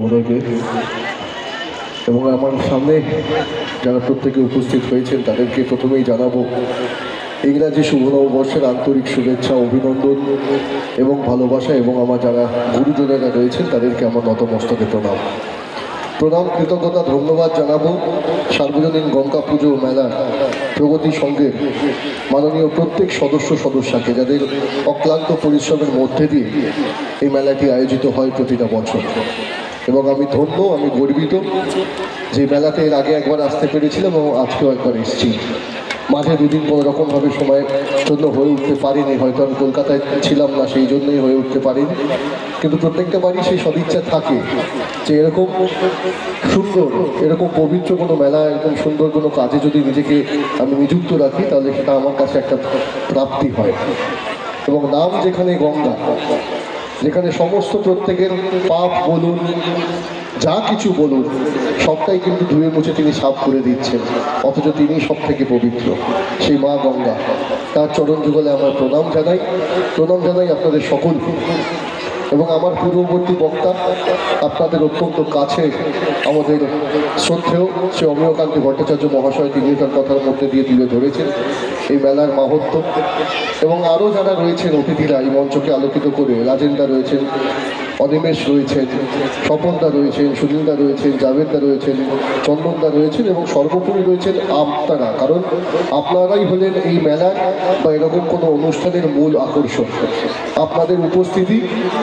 ওদেরকে এবং আমার সামনে যারা প্রত্যেকে উপস্থিত হয়েছেন তাদেরকে প্রথমেই জানাবো ইংরাজি শুভ নববর্ষের আন্তরিক শুভেচ্ছা, অভিনন্দন এবং ভালোবাসা, এবং আমার যারা গুরুজনেরা রয়েছেন তাদেরকে আমার নতমস্তকে প্রণাম, কৃতজ্ঞতা, ধন্যবাদ জানাবো সার্বজনীন গঙ্গা পুজো মেলা প্রগতি সংঘের মাননীয় প্রত্যেক সদস্যকে, যাদের অক্লান্ত পরিশ্রমের মধ্যে দিয়ে এই মেলাটি আয়োজিত হয় প্রতিটা বছর। এবং আমি ধন্য, আমি গর্বিত যে মেলাতে এর আগে একবার আসতে পেরেছিলাম এবং আজকেও একবার এসেছি। মাঝে দুদিন কোনো রকমভাবে সময়ের জন্য হয়ে উঠতে পারিনি, হয়তো আমি কলকাতায় ছিলাম না, সেই জন্যই হয়ে উঠতে পারিনি। কিন্তু প্রত্যেকটা বাড়ি সেই সদিচ্ছা থাকে যে এরকম সুন্দর, এরকম পবিত্র কোনো মেলা, এরকম সুন্দর কোনো কাজে যদি নিজেকে আমি নিযুক্ত রাখি তাহলে সেটা আমার কাছে একটা প্রাপ্তি হয়। এবং নাম যেখানে গঙ্গা, যেখানে সমস্ত প্রত্যেকের পাপ বলুন, যা কিছু বলুন, সবটাই কিন্তু ধুয়ে মুছে তিনি সাফ করে দিচ্ছেন, অথচ তিনি সব থেকে পবিত্র, সেই মা গঙ্গা। তার চরণ যুগলে আমার প্রণাম জানাই আপনাদের সকলকে। এবং আমার পূর্ববর্তী বক্তা আপনাদের অত্যন্ত কাছে আমাদের শ্রদ্ধেয় শ্রী অমিয়কান্তি ভট্টাচার্য মহাশয়, তিনি তার কথার মধ্যে দিয়ে তুলে ধরেছেন এই মেলার মাহাত্ম্য। এবং আরও যারা রয়েছেন অতিথিরা এই মঞ্চকে আলোকিত করে, রাজেনদা রয়েছেন, অনিমেষ রয়েছেন, স্বপনদা রয়েছেন, সুনীলদা রয়েছেন, জাভেদদা রয়েছেন, চন্দনদা রয়েছেন, এবং সর্বোপরি রয়েছেন আপনারা। কারণ আপনারাই হলেন এই মেলার বা এরকম কোনো অনুষ্ঠানের মূল আকর্ষণ। আপনাদের উপস্থিতি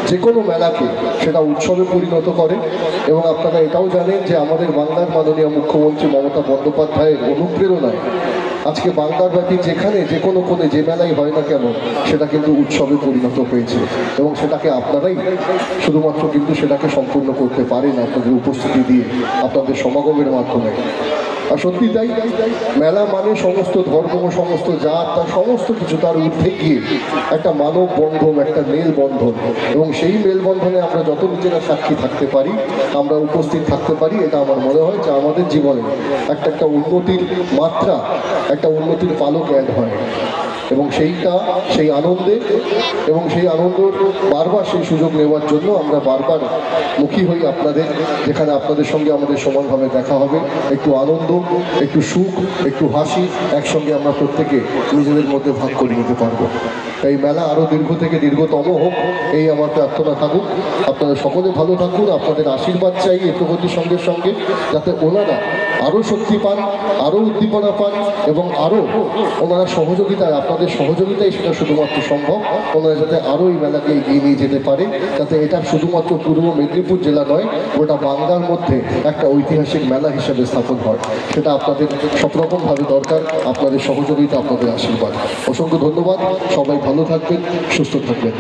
যে কোনো মেলাকে সেটা উৎসবে পরিণত করে। এবং আপনারা এটাও জানেন যে আমাদের বাংলার মাননীয় মুখ্যমন্ত্রী মমতা বন্দ্যোপাধ্যায়ের অনুপ্রেরণায় আজকে বাংলার ব্যাপী যেখানে যে কোনো কোণে যে মেলাই হয় না কেন সেটা কিন্তু উৎসবে পরিণত হয়েছে, এবং সেটাকে আপনারাই শুধুমাত্র কিন্তু সেটাকে সম্পূর্ণ করতে পারেন আপনাদের উপস্থিতি দিয়ে, আপনাদের সমাগমের মাধ্যমে। আর সত্যি তাই, মেলা মানে সমস্ত ধর্ম, সমস্ত জাত, তার সমস্ত কিছু তার ঊর্ধ্বে গিয়ে একটা মানব বন্ধন, একটা মেলবন্ধন। এবং সেই মেলবন্ধনে আমরা যত নিজেরা সাক্ষী থাকতে পারি, আমরা উপস্থিত থাকতে পারি, এটা আমার মনে হয় যে আমাদের জীবনে একটা উন্নতির মাত্রা, একটা উন্নতির পালক অ্যাড হয়। এবং সেই আনন্দে এবং সেই আনন্দ বারবার সেই সুযোগ নেওয়ার জন্য আমরা বারবার মুখী হই আপনাদের, যেখানে আপনাদের সঙ্গে আমাদের সমানভাবে দেখা হবে, একটু আনন্দ, একটু সুখ, একটু হাসি একসঙ্গে আমরা প্রত্যেকে নিজেদের মধ্যে ভাগ করে নিতে পারবো। এই মেলা আরও দীর্ঘ থেকে দীর্ঘতম হোক, এই আমার প্রার্থনা থাকুক। আপনারা সকলে ভালো থাকুন, আপনাদের আশীর্বাদ চাই এই প্রগতির সঙ্গে সঙ্গে, যাতে ওনারা আরও শক্তি পান, আরও উদ্দীপনা পান, এবং আরও ওনারা সহযোগিতায়, আপনাদের সহযোগিতায় সেটা শুধুমাত্র সম্ভব, ওনারা যাতে আরও এই মেলাকে এগিয়ে নিয়ে যেতে পারে, যাতে এটা শুধুমাত্র পূর্ব মেদিনীপুর জেলা নয়, গোটা বাংলার মধ্যে একটা ঐতিহাসিক মেলা হিসেবে স্থাপন হয়। সেটা আপনাদের সব রকমভাবে দরকার, আপনাদের সহযোগিতা, আপনাদের আশীর্বাদ। অসংখ্য ধন্যবাদ, সবাই ভালো থাকবেন, সুস্থ থাকবেন।